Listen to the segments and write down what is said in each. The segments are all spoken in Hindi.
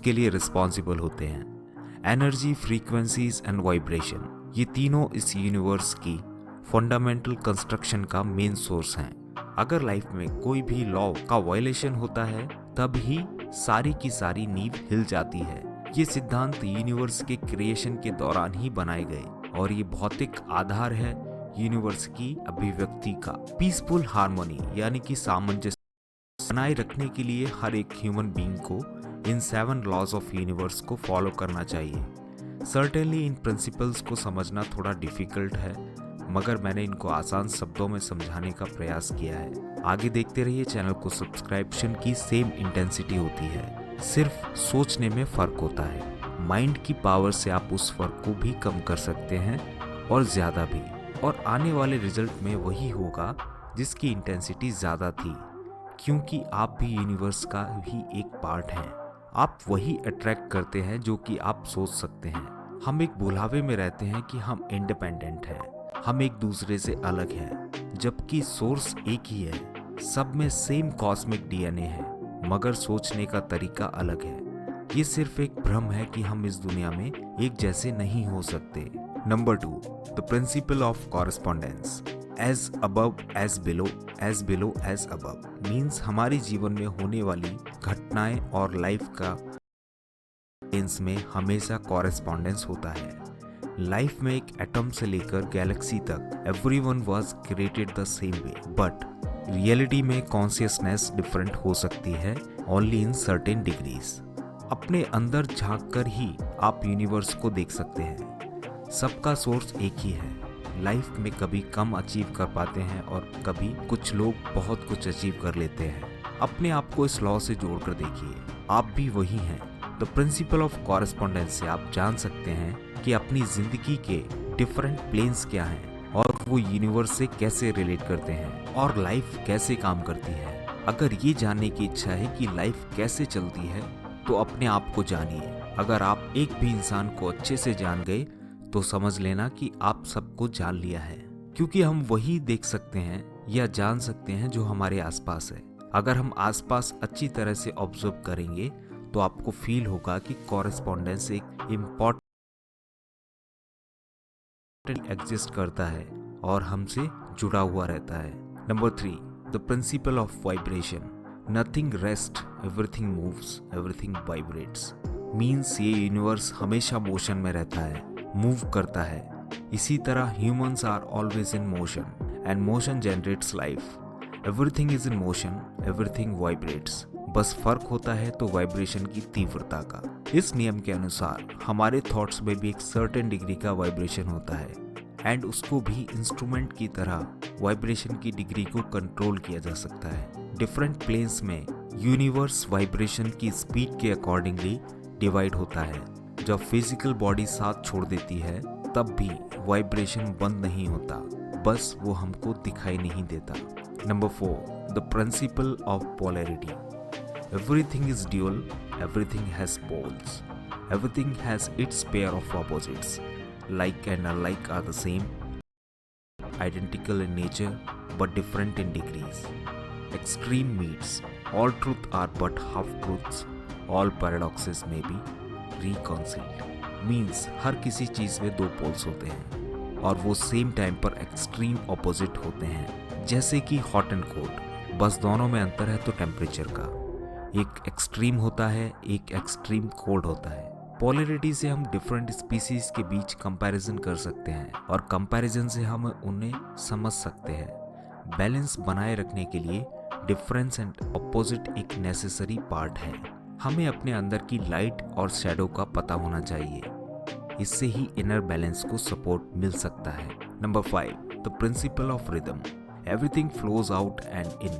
इसके लिए रिस्पॉन्सिबल होते हैं। एनर्जी, फ्रीक्वेंसीज एंड वाइब्रेशन, ये तीनों इस यूनिवर्स की फंडामेंटल कंस्ट्रक्शन का मेन सोर्स हैं। अगर लाइफ में कोई भी लॉ का वायलेशन होता है तब ही सारी की सारी नींव हिल जाती है। ये सिद्धांत यूनिवर्स के क्रिएशन के दौरान ही बनाए गए और ये भौतिक आधार है यूनिवर्स की अभिव्यक्ति का। पीसफुल हार्मनी यानी कि सामंजस्य बनाए रखने के लिए हर एक ह्यूमन बीइंग को इन 7 लॉज ऑफ यूनिवर्स को फॉलो करना चाहिए। सर्टेनली इन प्रिंसिपल्स को समझना थोड़ा डिफिकल्ट है, मगर मैंने इनको आसान शब्दों में समझाने का प्रयास किया है। आगे देखते रहिए। चैनल को सब्सक्रिप्शन की सेम इंटेंसिटी होती है, सिर्फ सोचने में फर्क होता है। माइंड की पावर से आप उस फर्क को भी कम कर सकते हैं और ज्यादा भी, और आने वाले रिजल्ट में वही होगा जिसकी इंटेंसिटी ज्यादा थी, क्योंकि आप भी यूनिवर्स का ही एक पार्ट हैं। आप वही अट्रैक्ट करते हैं जो कि आप सोच सकते हैं। हम एक बुलावे में रहते हैं कि हम इंडिपेंडेंट हैं, हम एक दूसरे से अलग हैं, जबकि सोर्स एक ही है। सब में सेम कॉस्मिक डीएनए है, मगर सोचने का तरीका अलग है। ये सिर्फ एक भ्रम है कि हम इस दुनिया में एक जैसे नहीं हो सकते। Number 2, the principle of correspondence. As above as below, as below as above means हमारी जीवन में होने वाली घटनाएं और लाइफ का में हमेशा कॉरेस्पॉन्डेंस होता है। लाइफ में एक एटम से लेकर गैलेक्सी तक everyone was created the same way, but reality में कॉन्शियसनेस डिफरेंट हो सकती है ओनली इन सर्टेन डिग्रीज। अपने अंदर झांक कर ही आप यूनिवर्स को देख सकते हैं। सबका सोर्स एक ही है। लाइफ में कभी कम अचीव कर पाते हैं और कभी कुछ लोग बहुत कुछ अचीव कर लेते हैं। अपने आप को इस लॉ से जोड़कर देखिए, आप भी वही हैं। द प्रिंसिपल ऑफ कॉरेस्पॉन्डेंस से आप जान सकते हैं कि अपनी जिंदगी के डिफरेंट प्लेन्स क्या हैं और वो यूनिवर्स से कैसे रिलेट करते हैं और लाइफ कैसे काम करती है। अगर ये जानने की इच्छा है कि लाइफ कैसे चलती है तो अपने आप को जानिए। अगर आप एक भी इंसान को अच्छे से जान गए तो समझ लेना कि आप सबको जान लिया है, क्योंकि हम वही देख सकते हैं या जान सकते हैं जो हमारे आसपास है। अगर हम आसपास अच्छी तरह से ऑब्जर्व करेंगे तो आपको फील होगा कि कॉरेस्पॉन्डेंस एक इम्पॉर्टेंट एग्जिस्ट करता है और हमसे जुड़ा हुआ रहता है। Number 3, the principle of vibration. Nothing rest, everything moves, everything vibrates means ये यूनिवर्स हमेशा मोशन में रहता है, मूव करता है। इसी तरह humans are always in motion and motion generates life. Everything is in motion, everything vibrates. बस फर्क होता है तो वाइब्रेशन की तीव्रता का। इस नियम के अनुसार हमारे थॉट्स में भी एक सर्टेन डिग्री का वाइब्रेशन होता है एंड उसको भी इंस्ट्रूमेंट की तरह वाइब्रेशन की डिग्री को कंट्रोल किया जा सकता है। डिफरेंट प्लेन्स में यूनिवर्स वाइब्रेशन की स्पीड के अकॉर्डिंगली डिवाइड होता है। जब फिजिकल बॉडी साथ छोड़ देती है तब भी वाइब्रेशन बंद नहीं होता, बस वो हमको दिखाई नहीं देता। Number 4, the principle of polarity. Everything is dual, everything has poles. Everything has its pair of opposites. Like and unlike are the same, identical in nature, but different in degrees. Extreme meets. All truth are but half-truths. All paradoxes may be reconciled. Means हर किसी चीज़ में 2 पोल्स होते हैं और वो सेम टाइम पर एक्सट्रीम ऑपोजिट होते हैं, जैसे कि हॉट एंड कोल्ड। बस दोनों में अंतर है तो टेम्परेचर का। एक एक्सट्रीम होता है, एक एक्सट्रीम कोल्ड होता है। पोलैरिटी से हम डिफरेंट स्पीसीज के बीच कंपैरिजन कर सकते हैं और कंपैरिजन से हम उन्हें समझ सकते हैं। बैलेंस बनाए रखने के लिए डिफरेंस एंड अपोजिट एक नेसेसरी पार्ट है। हमें अपने अंदर की लाइट और शैडो का पता होना चाहिए, इससे ही इनर बैलेंस को सपोर्ट मिल सकता है। Number 5, the principle of rhythm. Everything flows out and in,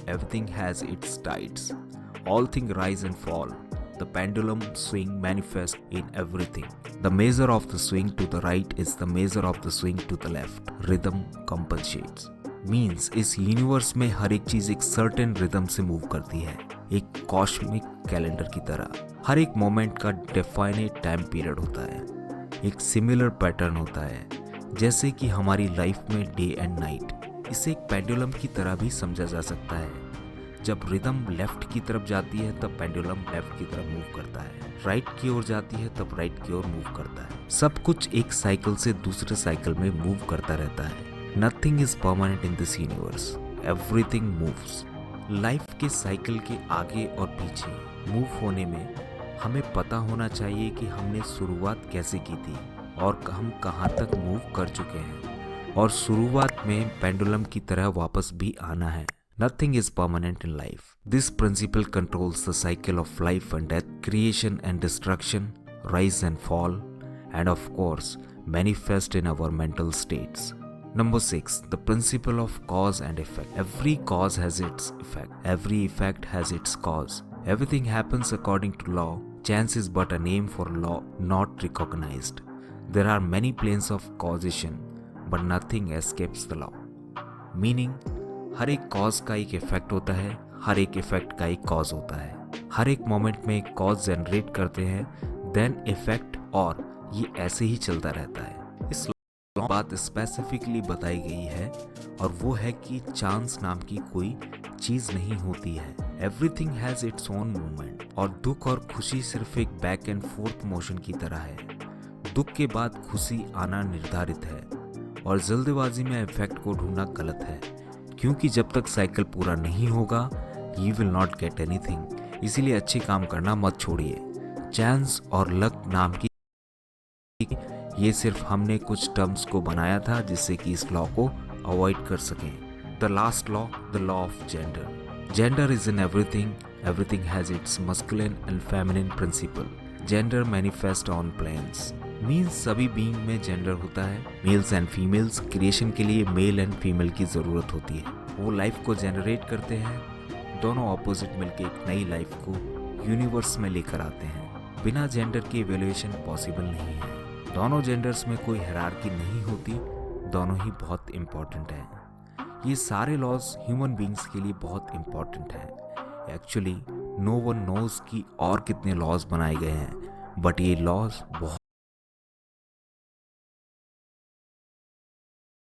everything has it's tides, all things rise and fall. The pendulum swing manifests in everything. The measure of the swing to the right is the measure of the swing to the left. Rhythm compensates. Means इस यूनिवर्स में हर एक चीज एक सर्टेन रिदम से मूव करती है, एक कॉस्मिक कैलेंडर की तरह। हर एक मोमेंट का डेफाइनेट टाइम पीरियड होता है, एक सिमिलर पैटर्न होता है, जैसे कि हमारी लाइफ में डे एंड नाइट। इसे एक पेंडुलम की तरह भी समझा जा सकता है। जब रिदम लेफ्ट की तरफ जाती है तब पेंडुलम लेफ्ट की तरफ मूव करता है, राइट की ओर जाती है तब राइट की ओर मूव करता है। सब कुछ एक साइकिल से दूसरे साइकिल में मूव करता रहता है। Nothing is permanent in this universe, everything moves. Life के साइकिल के आगे और पीछे मूव होने में हमें पता होना चाहिए कि हमने शुरुआत कैसे की थी और हम कहाँ तक मूव कर चुके हैं, और शुरुआत में पेंडुलम की तरह वापस भी आना है। Nothing is permanent in life. This principle controls the cycle of life and death, creation and destruction, rise and fall, and of course, manifest in our mental states. Number 6. The principle of cause and effect. Every cause has its effect. Every effect has its cause. Everything happens according to law. Chance is but a name for law not recognized. There are many planes of causation, but nothing escapes the law. Meaning, हर एक कॉज का एक इफेक्ट होता है, हर एक इफेक्ट का एक कॉज होता है। हर एक मोमेंट में एक कॉज जनरेट करते हैं, देन इफेक्ट, और ये ऐसे ही चलता रहता है। इस बात स्पेसिफिकली बताई गई है, और वो है कि चांस नाम की कोई चीज नहीं होती है। Everything has its own movement, और दुख और खुशी सिर्फ एक बैक एंड फोर्थ मोशन की तरह है। दुख के बाद खुशी आना निर्धारित है, और जल्दबाजी में इफेक्ट को ढूंढना गलत है, क्योंकि जब तक साइकिल पूरा नहीं होगा you will not get anything. इसीलिए अच्छे काम करना मत छोड़िए। चांस और लक नाम की ये सिर्फ हमने कुछ टर्म्स को बनाया था जिससे कि इस लॉ को अवॉइड कर सकें। The last law, the law of gender. Gender is in everything, everything has its masculine and feminine principle. Gender manifest on planes, means सभी बीइंग में जेंडर होता है। मेल्स एंड फीमेल्स, क्रिएशन के लिए मेल एंड फीमेल की ज़रूरत होती है, वो लाइफ को जनरेट करते हैं। दोनों ऑपोजिट मिलकर एक नई लाइफ को यूनिवर्स में लेकर आते हैं। बिना जेंडर के इवैल्यूएशन पॉसिबल नहीं है। दोनों जेंडर्स में कोई हायरार्की नहीं होती, दोनों ही बहुत इम्पॉर्टेंट हैं। ये सारे लॉज ह्यूमन बींग्स के लिए बहुत इम्पॉर्टेंट हैं। एक्चुअली नो वन नोज कि और कितने लॉज बनाए गए हैं, बट ये लॉज बहुत